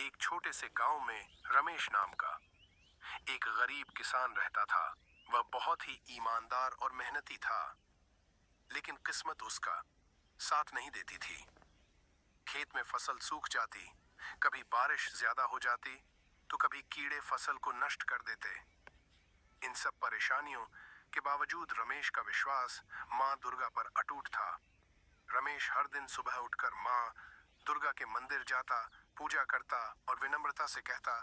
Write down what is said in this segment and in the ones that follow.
एक छोटे से गांव में रमेश नाम का एक गरीब किसान रहता था। वह बहुत ही ईमानदार और मेहनती था, लेकिन किस्मत उसका साथ नहीं देती थी। खेत में फसल सूख जाती, कभी बारिश ज्यादा हो जाती, तो कभी कीड़े फसल को नष्ट कर देते। इन सब परेशानियों के बावजूद रमेश का विश्वास माँ दुर्गा पर अटूट था। रमेश हर दिन सुबह उठकर माँ दुर्गा के मंदिर जाता, पूजा करता और विनम्रता से कहता,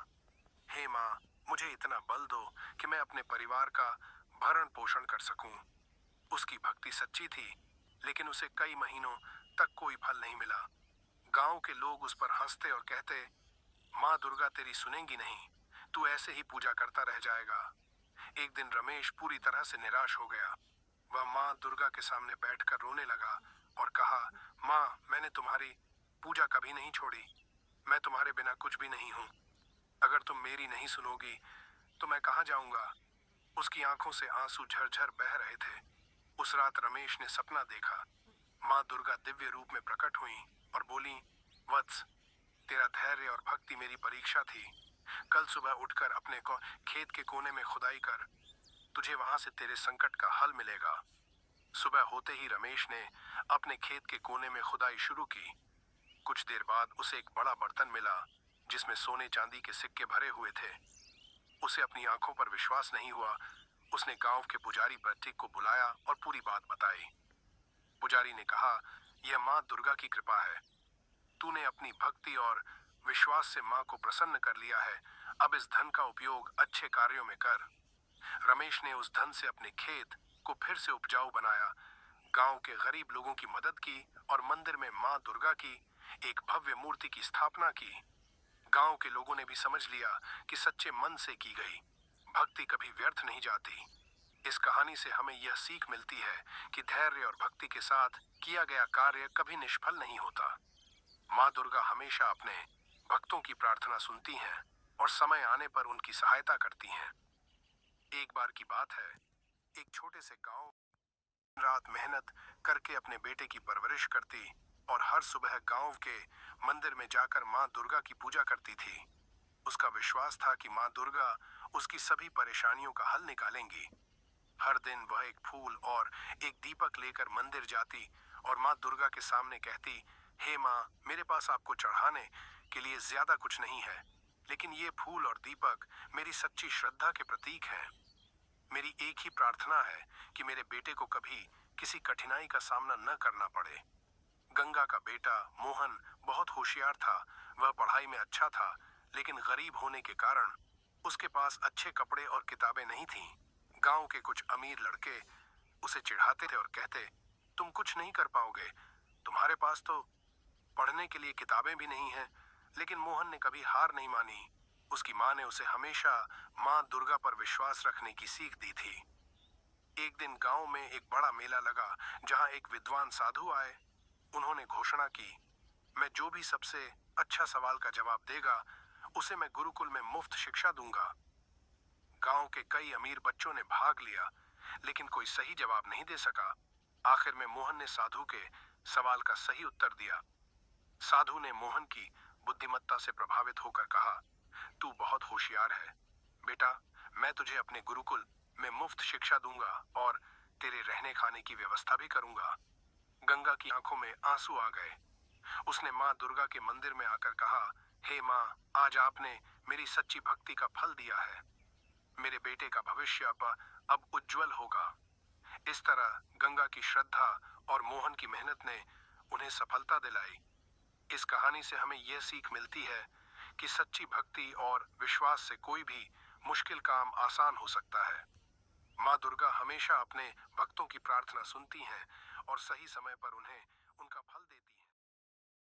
हे माँ, मुझे इतना बल दो कि मैं अपने परिवार का भरण पोषण कर सकूं। उसकी भक्ति सच्ची थी, लेकिन उसे कई महीनों तक कोई फल नहीं मिला। गांव के लोग उस पर हंसते और कहते, माँ दुर्गा तेरी सुनेंगी नहीं, तू ऐसे ही पूजा करता रह जाएगा। एक दिन रमेश पूरी तरह से निराश हो गया। वह माँ दुर्गा के सामने बैठकर रोने लगा और कहा, माँ, मैंने तुम्हारी पूजा कभी नहीं छोड़ी। मैं तुम्हारे बिना कुछ भी नहीं हूँ। अगर तुम मेरी नहीं सुनोगी तो मैं कहाँ जाऊंगा। उसकी आंखों से आंसू झरझर बह रहे थे। उस रात रमेश ने सपना देखा। माँ दुर्गा दिव्य रूप में प्रकट हुई और बोली, वत्स, तेरा धैर्य और भक्ति मेरी परीक्षा थी। कल सुबह उठकर अपने खेत के कोने में खुदाई कर, तुझे वहां से तेरे संकट का हल मिलेगा। सुबह होते ही रमेश ने अपने खेत के कोने में खुदाई शुरू की। कुछ देर बाद उसे एक बड़ा बर्तन मिला जिसमें सोने चांदी के सिक्के भरे हुए थे। उसे अपनी आंखों पर विश्वास नहीं हुआ। उसने गांव के पुजारी प्रतीक को बुलाया और पूरी बात बताई। पुजारी ने कहा, यह माँ दुर्गा की कृपा है। तूने अपनी भक्ति और विश्वास से माँ को प्रसन्न कर लिया है। अब इस धन का उपयोग अच्छे कार्यों में कर। रमेश ने उस धन से अपने खेत को फिर से उपजाऊ बनाया, गांव के गरीब लोगों की मदद की और मंदिर में माँ दुर्गा की एक भव्य मूर्ति की स्थापना की। गांव के लोगों ने भी समझ लिया कि सच्चे मन से की गई भक्ति कभी व्यर्थ नहीं जाती। इस कहानी से हमें यह सीख मिलती है कि धैर्य और भक्ति के साथ किया गया कार्य कभी निष्फल नहीं होता। माँ दुर्गा हमेशा अपने भक्तों की प्रार्थना सुनती हैं और समय आने पर उनकी सहायता करती हैं। एक बार की बात है, एक छोटे से गांव रात मेहनत करके अपने बेटे की परवरिश करती और हर सुबह गांव के मंदिर में जाकर माँ दुर्गा की पूजा करती थी। उसका विश्वास था कि माँ दुर्गा उसकी सभी परेशानियों का हल निकालेंगी। हर दिन वह एक फूल और एक दीपक लेकर मंदिर जाती और माँ दुर्गा के सामने कहती, हे माँ, मेरे पास आपको चढ़ाने के लिए ज्यादा कुछ नहीं है, लेकिन ये फूल और दीपक मेरी सच्ची श्रद्धा के प्रतीक हैं। मेरी एक ही प्रार्थना है कि मेरे बेटे को कभी किसी कठिनाई का सामना न करना पड़े। गंगा का बेटा मोहन बहुत होशियार था। वह पढ़ाई में अच्छा था, लेकिन गरीब होने के कारण उसके पास अच्छे कपड़े और किताबें नहीं थीं। गांव के कुछ अमीर लड़के उसे चिढ़ाते थे और कहते, तुम कुछ नहीं कर पाओगे, तुम्हारे पास तो पढ़ने के लिए किताबें भी नहीं हैं। लेकिन मोहन ने कभी हार नहीं मानी। उसकी माँ ने उसे हमेशा माँ दुर्गा पर विश्वास रखने की सीख दी थी। एक दिन गांव में एक बड़ा मेला लगा, जहां एक विद्वान साधु आए। उन्होंने घोषणा की, मैं जो भी सबसे अच्छा सवाल का जवाब देगा, उसे मैं गुरुकुल में मुफ्त शिक्षा दूंगा। गांव के कई अमीर बच्चों ने भाग लिया, लेकिन कोई सही जवाब नहीं दे सका। आखिर में मोहन ने साधु के सवाल का सही उत्तर दिया। साधु ने मोहन की बुद्धिमत्ता से प्रभावित होकर कहा, तू बहुत होशियार है बेटा, मैं तुझे अपने गुरुकुल में मुफ्त शिक्षा दूंगा और तेरे रहने खाने की व्यवस्था भी करूंगा। गंगा की आंखों में आंसू आ गए। उसने माँ दुर्गा के मंदिर में आकर कहा, हे माँ, आज आपने मेरी सच्ची भक्ति का फल दिया है। मेरे बेटे का भविष्य अब उज्जवल होगा। इस तरह गंगा की श्रद्धा और मोहन की मेहनत ने उन्हें सफलता दिलाई। इस कहानी से हमें यह सीख मिलती है कि सच्ची भक्ति और विश्वास से कोई भी मुश्किल काम आसान हो सकता है। माँ दुर्गा हमेशा अपने भक्तों की प्रार्थना सुनती हैं और सही समय पर उन्हें उनका फल देती हैं।